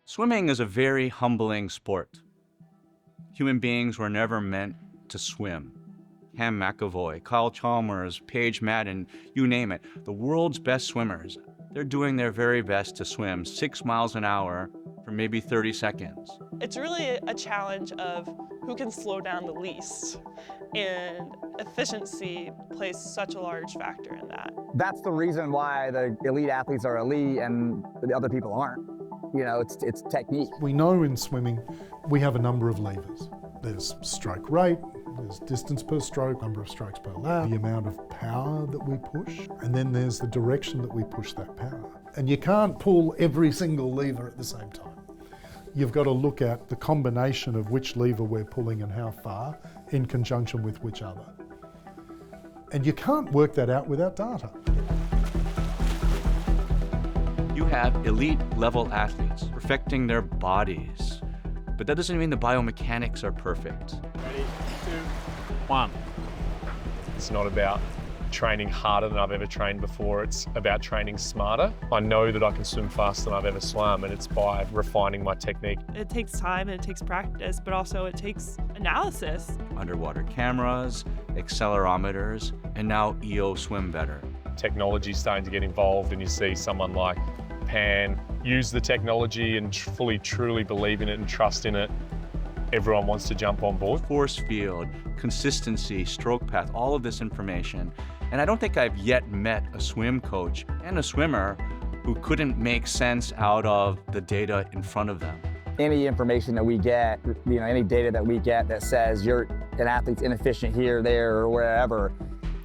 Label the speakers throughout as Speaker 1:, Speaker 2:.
Speaker 1: Swimming is a very humbling sport. Human beings were never meant to swim. Cam McAvoy, Kyle Chalmers, Paige Madden, you name it, the world's best swimmers, they're doing their very best to swim 6 miles an hour for maybe 30 seconds.
Speaker 2: It's really a challenge of who can slow down the least, and efficiency plays such a large factor in that.
Speaker 3: That's the reason why the elite athletes are elite and the other people aren't. You know, it's technique.
Speaker 4: We know in swimming we have a number of levers. There's stroke rate, there's distance per stroke, number of strokes per lap, the amount of power that we push, and then there's the direction that we push that power. And you can't pull every single lever at the same time. You've got to look at the combination of which lever we're pulling and how far in conjunction with which other. And you can't work that out without data.
Speaker 1: You have elite level athletes perfecting their bodies, but that doesn't mean the biomechanics are perfect.
Speaker 5: Ready, 2, 1. It's not about training harder than I've ever trained before, it's about training smarter. I know that I can swim faster than I've ever swum, and it's by refining my technique.
Speaker 2: It takes time and it takes practice, but also it takes analysis.
Speaker 1: Underwater cameras, accelerometers, and now EO Swim Better.
Speaker 5: Technology's starting to get involved, and you see someone like Pan use the technology and fully, truly believe in it and trust in it. Everyone wants to jump on board.
Speaker 1: Force field, consistency, stroke path, all of this information. And I don't think I've yet met a swim coach and a swimmer who couldn't make sense out of the data in front of them.
Speaker 3: Any information that we get, any data that we get that says an athlete's inefficient here, there, or wherever,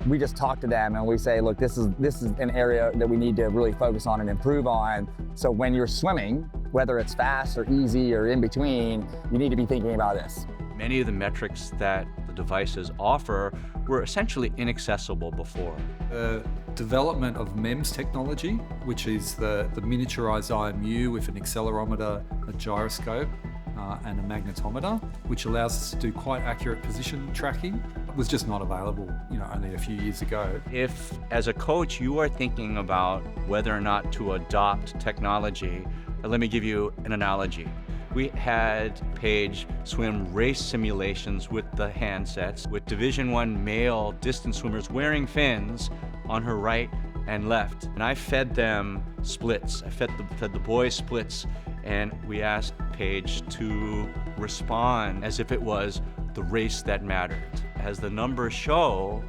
Speaker 3: we just talk to them and we say, look, this is an area that we need to really focus on and improve on. So when you're swimming, whether it's fast or easy or in between, you need to be thinking about this.
Speaker 1: Many of the metrics that the devices offer were essentially inaccessible before.
Speaker 6: The development of MEMS technology, which is the miniaturized IMU with an accelerometer, a gyroscope, and a magnetometer, which allows us to do quite accurate position tracking, was just not available, only a few years ago.
Speaker 1: If, as a coach, you are thinking about whether or not to adopt technology, let me give you an analogy. We had Paige swim race simulations with the handsets, with Division I male distance swimmers wearing fins on her right and left. And I fed them splits. I fed the boys splits, and we asked Paige to respond as if it was the race that mattered. As the numbers show,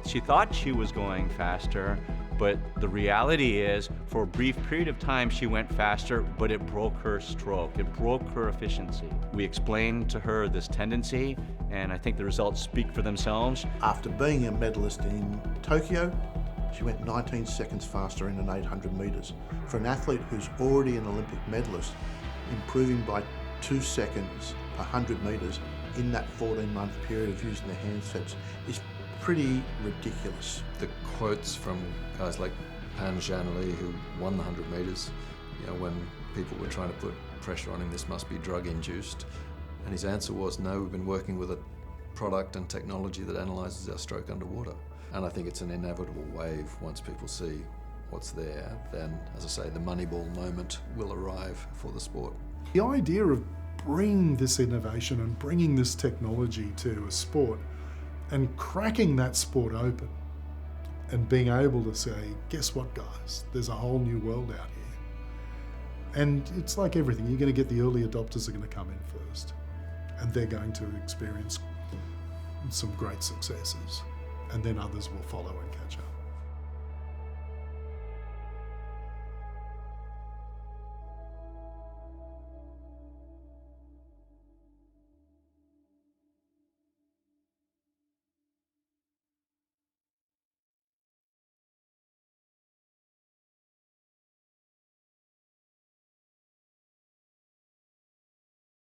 Speaker 1: she thought she was going faster, but the reality is, for a brief period of time, she went faster, but it broke her stroke. It broke her efficiency. We explained to her this tendency, and I think the results speak for themselves.
Speaker 7: After being a medalist in Tokyo, she went 19 seconds faster in an 800 metres. For an athlete who's already an Olympic medalist, improving by 2 seconds per 100 metres in that 14-month period of using the handsets is pretty ridiculous.
Speaker 8: The quotes from guys like Pan Zhanli, who won the 100 metres, when people were trying to put pressure on him, this must be drug-induced. And his answer was, no, we've been working with a product and technology that analyses our stroke underwater. And I think it's an inevitable wave. Once people see what's there, then, as I say, the Moneyball moment will arrive for the sport.
Speaker 4: The idea of bringing this innovation and bringing this technology to a sport and cracking that sport open and being able to say, guess what, guys, there's a whole new world out here. And it's like everything, you're going to get the early adopters are going to come in first, and they're going to experience some great successes, and then others will follow and catch up.